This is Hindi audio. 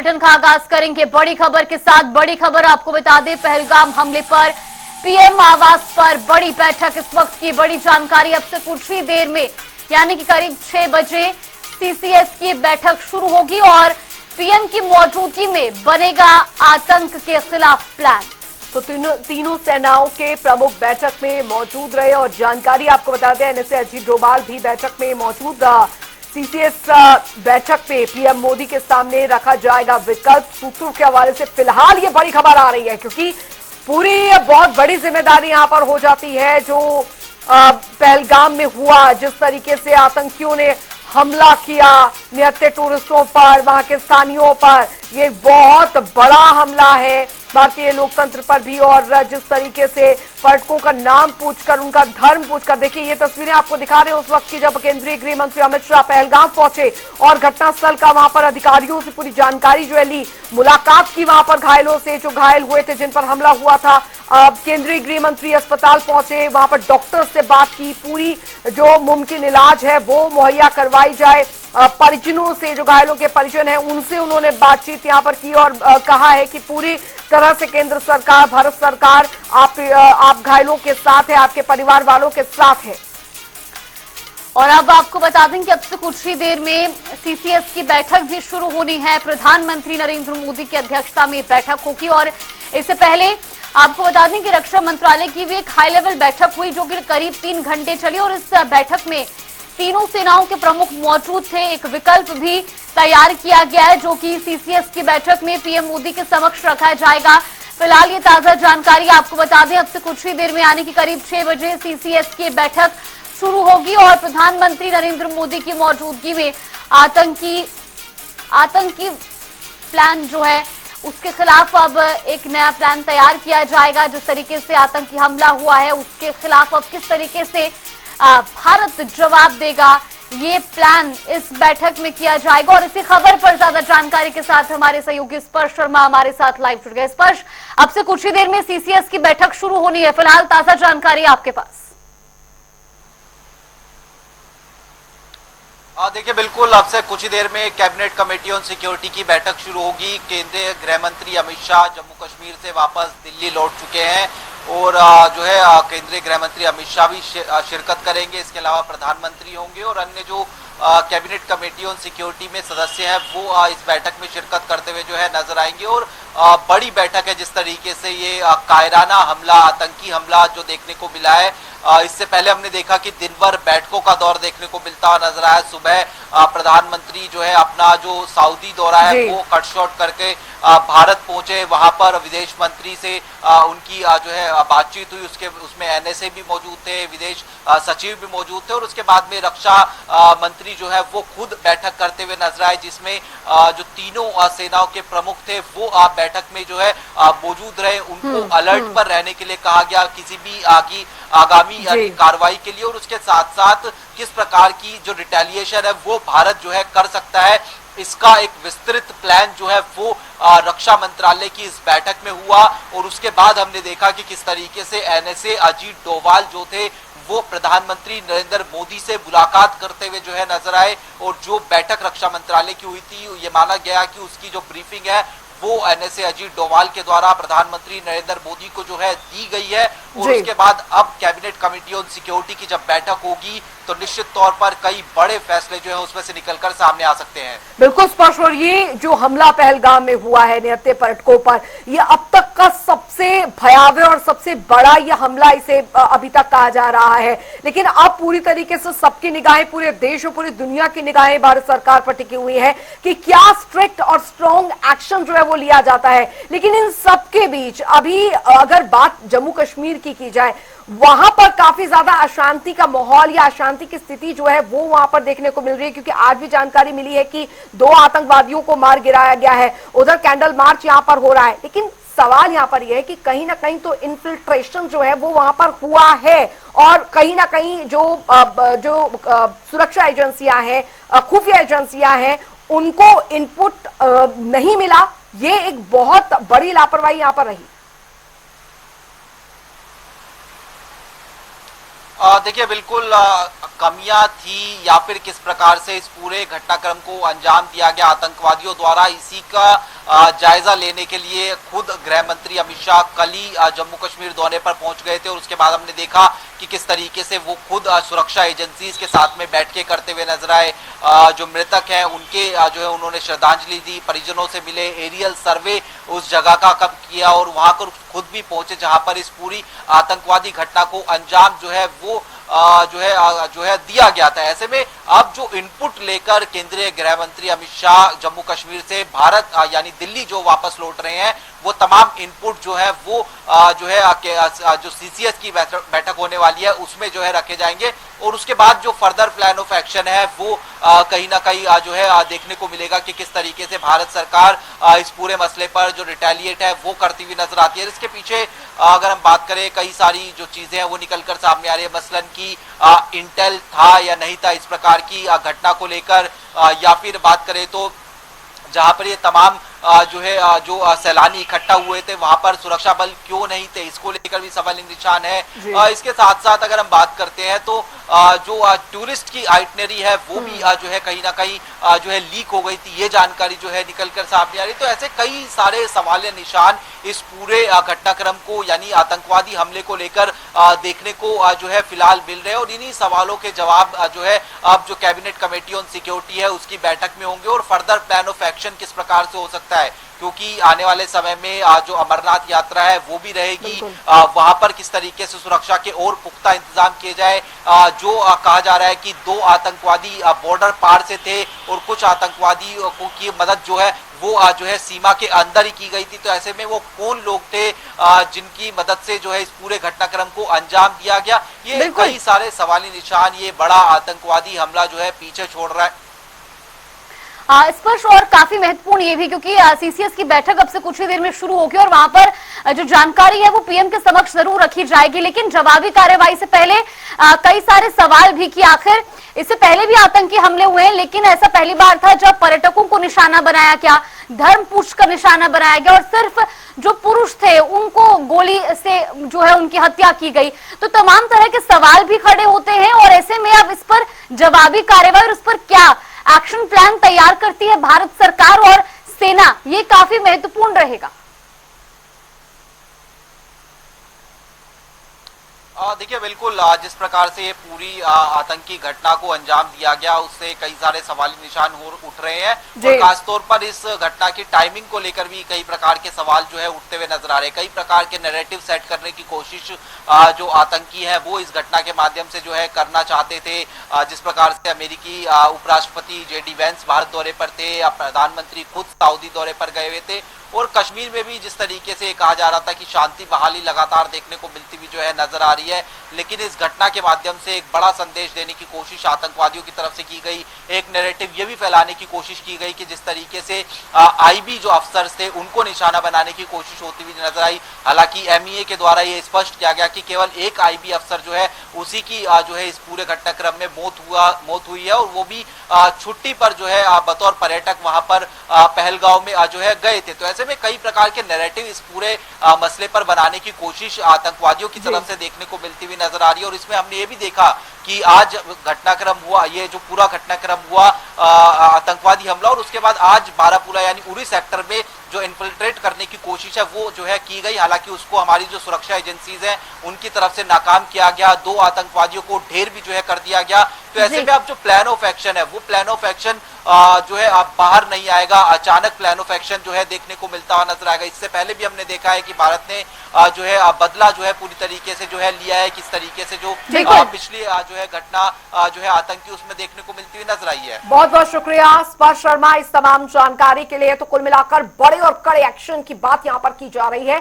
बुलेटिन का आगाज करेंगे बड़ी खबर के साथ। बड़ी खबर आपको बता दें, पहलगाम हमले पर पीएम आवास पर बड़ी बैठक। इस वक्त की बड़ी जानकारी, अब से कुछ ही देर में यानी कि करीब 6 बजे सीसीएस की बैठक शुरू होगी और पीएम की मौजूदगी में बनेगा आतंक के खिलाफ प्लान। तो तीनों सेनाओं के प्रमुख बैठक में मौजूद रहे और जानकारी आपको बता दें, एनएसए अजीत डोभाल भी बैठक में मौजूद रहा। सीसीएस बैठक पे पीएम मोदी के सामने रखा जाएगा विकल्प। सूत्रों के हवाले से फिलहाल ये बड़ी खबर आ रही है, क्योंकि पूरी बहुत बड़ी जिम्मेदारी यहां पर हो जाती है। जो पहलगाम में हुआ, जिस तरीके से आतंकियों ने हमला किया निहत्थे टूरिस्टों पर, वहां के स्थानीयों पर, ये बहुत बड़ा हमला है भारतीय लोकतंत्र पर भी। और जिस तरीके से पर्यटकों का नाम पूछकर, उनका धर्म पूछकर, देखिए ये तस्वीरें आपको दिखा रहे हैं उस वक्त की जब केंद्रीय गृह मंत्री अमित शाह पहलगाम पहुंचे और घटनास्थल का वहां पर अधिकारियों से पूरी जानकारी जो है ली, मुलाकात की वहां पर घायलों से, जो घायल हुए थे, जिन पर हमला हुआ था। केंद्रीय गृह मंत्री अस्पताल पहुंचे, वहां पर डॉक्टर से बात की, पूरी जो मुमकिन इलाज है वो मुहैया करवाई जाए। परिजनों से, जो घायलों के परिजन हैं, उनसे उन्होंने बातचीत यहां पर की और कहा है कि पूरी तरह से केंद्र सरकार, भारत सरकार आप घायलों के साथ है, आपके परिवार वालों के साथ है। और अब आपको बता दें कि अब से कुछ ही देर में सीसीएस की बैठक भी शुरू होनी है। प्रधानमंत्री नरेंद्र मोदी की अध्यक्षता में बैठक होगी और इससे पहले आपको बता दें कि रक्षा मंत्रालय की भी एक हाई लेवल बैठक हुई, जो कि करीब 3 घंटे चली और इस बैठक में तीनों सेनाओं के प्रमुख मौजूद थे। एक विकल्प भी तैयार किया गया है, जो कि सीसीएस की बैठक में पीएम मोदी के समक्ष रखा जाएगा। फिलहाल ये ताजा जानकारी आपको बता दें, अब से कुछ ही देर में यानी कि करीब 6 बजे सीसीएस की बैठक शुरू होगी और प्रधानमंत्री नरेंद्र मोदी की मौजूदगी में आतंकी प्लान जो है उसके खिलाफ अब एक नया प्लान तैयार किया जाएगा। जिस तरीके से आतंकी हमला हुआ है उसके खिलाफ अब किस तरीके से भारत जवाब देगा, ये प्लान इस बैठक में किया जाएगा। और इसी खबर पर ज्यादा जानकारी के साथ हमारे सहयोगी स्पर्श शर्मा हमारे साथ लाइव जुड़ गए। स्पर्श, अब से कुछ ही देर में सीसीएस की बैठक शुरू होनी है, फिलहाल ताजा जानकारी आपके पास। देखिए, बिल्कुल अब से कुछ ही देर में कैबिनेट कमेटी ऑन सिक्योरिटी की बैठक शुरू होगी। केंद्रीय गृह मंत्री अमित शाह जम्मू कश्मीर से वापस दिल्ली लौट चुके हैं और जो है केंद्रीय गृह मंत्री अमित शाह भी शिरकत करेंगे। इसके अलावा प्रधानमंत्री होंगे और अन्य जो कैबिनेट कमेटी ऑन सिक्योरिटी में सदस्य हैं वो इस बैठक में शिरकत करते हुए जो है नजर आएंगे। और बड़ी बैठक है, जिस तरीके से ये कायराना हमला, आतंकी हमला जो देखने को मिला है। इससे पहले हमने देखा कि दिन भर बैठकों का दौर देखने को मिलता हुआ नजर आया। सुबह प्रधानमंत्री जो है अपना जो सऊदी दौरा है वो कट शॉर्ट करके भारत पहुंचे, वहां पर विदेश मंत्री से उनकी जो है बातचीत हुई। उसमें एनएसए भी मौजूद थे, विदेश सचिव भी मौजूद थे और उसके बाद में रक्षा मंत्री जो है वो खुद बैठक करते हुए नजर आए, जिसमें जो तीनों सेनाओं के प्रमुख थे वो बैठक में जो है मौजूद रहे। उनको अलर्ट पर रहने के लिए कहा गया किसी भी आगामी कार्रवाई के लिए, और उसके साथ साथ किस प्रकार की जो रिटेलिएशन है वो भारत जो है कर सकता है, इसका एक विस्तृत प्लान जो है वो रक्षा मंत्रालय की इस बैठक में हुआ। और उसके बाद हमने देखा कि किस तरीके से एनएसए अजीत डोभाल जो थे वो प्रधानमंत्री नरेंद्र मोदी से मुलाकात करते हुए जो है नजर आए। और जो बैठक रक्षा मंत्रालय की हुई थी, ये माना गया कि उसकी जो ब्रीफिंग है वो एनएसए अजीत डोभाल के द्वारा प्रधानमंत्री नरेंद्र मोदी को जो है दी गई है। और उसके बाद अब कैबिनेट कमेटी ऑन सिक्योरिटी की जब बैठक होगी तो निश्चित तौर पर कई बड़े फैसले जो है उसमें से निकलकर सामने आ सकते हैं। बिल्कुल स्पष्ट। और ये जो हमला पहलगाम में हुआ है निहत्थे पर्यटकों पर, ये अब तक का सबसे भयावह और सबसे बड़ा ये हमला इसे अभी तक कहा जा रहा है। लेकिन अब पूरी तरीके से सबकी निगाहें, पूरे देश और पूरी दुनिया की निगाहें भारत सरकार पर टिकी हुई है कि क्या स्ट्रिक्ट और स्ट्रॉन्ग एक्शन जो है वो लिया जाता है। लेकिन इन सबके बीच अभी अगर बात जम्मू कश्मीर की जाए, वहां पर काफी ज्यादा अशांति का माहौल या अशांति की स्थिति जो है वो वहां पर देखने को मिल रही है, क्योंकि आज भी जानकारी मिली है कि 2 आतंकवादियों को मार गिराया गया है। उधर कैंडल मार्च यहां पर हो रहा है। लेकिन सवाल यहां पर यह है कि कहीं ना कहीं तो इन्फिल्ट्रेशन जो है वो वहां पर हुआ है और कहीं ना कहीं जो सुरक्षा एजेंसियां हैं, खुफिया एजेंसियां हैं, उनको इनपुट नहीं मिला। ये एक बहुत बड़ी लापरवाही यहां पर रही। देखिए बिल्कुल कमियां थी या फिर किस प्रकार से इस पूरे घटनाक्रम को अंजाम दिया गया आतंकवादियों द्वारा, इसी का जायजा लेने के लिए खुद गृह मंत्री अमित शाह कल ही जम्मू कश्मीर दौरे पर पहुंच गए थे। और उसके बाद हमने देखा कि किस तरीके से वो खुद सुरक्षा एजेंसीज के साथ में बैठ के करते हुए नजर आए। जो मृतक हैं उनके जो है उन्होंने श्रद्धांजलि दी, परिजनों से मिले, एरियल सर्वे उस जगह का कब किया और वहां पर खुद भी पहुंचे जहां पर इस पूरी आतंकवादी घटना को अंजाम जो है वो जो है दिया गया था। ऐसे में अब जो इनपुट लेकर केंद्रीय गृह मंत्री अमित शाह जम्मू कश्मीर से भारत यानी दिल्ली जो वापस लौट रहे हैं, वो तमाम इनपुट जो है वो जो है जो सीसीएस की बैठक होने वाली है उसमें जो है रखे जाएंगे। और उसके बाद जो फर्दर प्लान ऑफ एक्शन है वो कहीं ना कहीं जो है देखने को मिलेगा कि किस तरीके से भारत सरकार इस पूरे मसले पर जो रिटेलिएट है वो करती हुई नजर आती है। इसके पीछे अगर हम बात करें कई सारी जो चीजें हैं वो निकलकर सामने आ रही है, मसलन की इंटेल था या नहीं था इस प्रकार की घटना को लेकर, या फिर बात करें तो जहां पर ये तमाम जो है जो सैलानी इकट्ठा हुए थे वहां पर सुरक्षा बल क्यों नहीं थे, इसको लेकर भी सवाल निशान है। इसके साथ साथ अगर हम बात करते हैं तो जो टूरिस्ट की आइटनरी है वो भी जो है कहीं ना कहीं जो है लीक हो गई थी, ये जानकारी जो है निकलकर सामने आ रही। तो ऐसे कई सारे सवाल निशान इस पूरे घटनाक्रम को यानी आतंकवादी हमले को लेकर देखने को जो है फिलहाल मिल रहे हैं। और इन्हीं सवालों के जवाब जो है अब जो कैबिनेट कमेटी ऑन सिक्योरिटी है उसकी बैठक में होंगे और फर्दर प्लान ऑफ एक्शन किस प्रकार से हो सकता है, क्योंकि आने वाले समय में जो अमरनाथ यात्रा है वो भी रहेगी, वहां पर किस तरीके से सुरक्षा के और पुख्ता इंतजाम किए जाए। जो कहा जा रहा है कि 2 आतंकवादी बॉर्डर पार से थे और कुछ आतंकवादियों की मदद जो है वो जो है सीमा के अंदर ही की गई थी। तो ऐसे में वो कौन लोग थे जिनकी मदद से जो है इस पूरे घटनाक्रम को अंजाम दिया गया, ये कई सारे सवाली निशान, ये बड़ा आतंकवादी हमला जो है पीछे छोड़ रहा है। स्पष्ट और काफी महत्वपूर्ण ये भी क्योंकि सीसीएस की बैठक अब से कुछ ही देर में शुरू होगी और वहां पर जो जानकारी है वो पीएम के समक्ष जरूर रखी जाएगी। लेकिन जवाबी कार्यवाही से पहले कई सारे सवाल भी कि आखिर इससे पहले भी आतंकी हमले हुए हैं, लेकिन ऐसा पहली बार था जब पर्यटकों को निशाना बनाया गया, धर्म पुरुष का निशाना बनाया गया और सिर्फ जो पुरुष थे उनको गोली से जो है उनकी हत्या की गई। तो तमाम तरह के सवाल भी खड़े होते हैं और ऐसे में अब इस पर जवाबी कार्यवाही और उस पर क्या एक्शन प्लान तैयार करती है भारत सरकार और सेना, ये काफी महत्वपूर्ण रहेगा। देखिए बिल्कुल जिस प्रकार से ये पूरी आतंकी घटना को अंजाम दिया गया उससे कई सारे सवाल निशान उठ रहे हैं और खासतौर पर इस घटना की टाइमिंग को लेकर भी कई प्रकार के सवाल जो है उठते हुए नजर आ रहे हैं। कई प्रकार के नैरेटिव सेट करने की कोशिश जो आतंकी है वो इस घटना के माध्यम से जो है करना चाहते थे। जिस प्रकार से अमेरिकी उपराष्ट्रपति JD वैंस भारत दौरे पर थे, प्रधानमंत्री खुद सऊदी दौरे पर गए हुए थे और कश्मीर में भी जिस तरीके से कहा जा रहा था कि शांति बहाली लगातार देखने को मिलती हुई जो है नजर आ रही है, लेकिन इस घटना के माध्यम से एक बड़ा संदेश देने की कोशिश आतंकवादियों की तरफ से की गई। एक नैरेटिव ये भी फैलाने की कोशिश की गई कि जिस तरीके से IB जो अफसर थे उनको निशाना बनाने की कोशिश होती हुई नजर आई। हालांकि MEA के द्वारा ये स्पष्ट किया गया कि केवल एक IB अफसर जो है उसी की जो है इस पूरे घटनाक्रम में मौत हुई है और वो भी छुट्टी पर जो है बतौर पर्यटक वहां पर पहलगांव में जो है गए थे। तो ऐसे में कई प्रकार के नैरेटिव इस पूरे मसले पर बनाने की कोशिश आतंकवादियों की तरफ से देखने को मिलती हुई नजर आ रही है। और इसमें हमने ये भी देखा कि आज घटनाक्रम हुआ, ये जो पूरा घटनाक्रम हुआ आतंकवादी हमला और उसके बाद आज बारामूला यानी उरी सेक्टर में जो इन्फिल्ट्रेट करने की कोशिश है वो जो है की गई। हालांकि उसको हमारी जो सुरक्षा एजेंसीज हैं उनकी तरफ से नाकाम किया गया, 2 आतंकवादियों को ढेर भी जो है कर दिया गया। तो ऐसे में अब जो प्लान ऑफ एक्शन है वो प्लान ऑफ एक्शन जो है अब बाहर नहीं आएगा, अचानक प्लान ऑफ एक्शन जो है देखने को मिलता हुआ नजर आएगा। इससे पहले भी हमने देखा है कि भारत ने जो है बदला जो है पूरी तरीके से जो है लिया है, किस तरीके से जो पिछली जो है घटना जो है आतंकी उसमें देखने को मिलती हुई नजर आई है। बहुत बहुत शुक्रिया स्पर्श शर्मा इस तमाम जानकारी के लिए। तो कुल मिलाकर बड़े और कड़े एक्शन की बात यहाँ पर की जा रही है।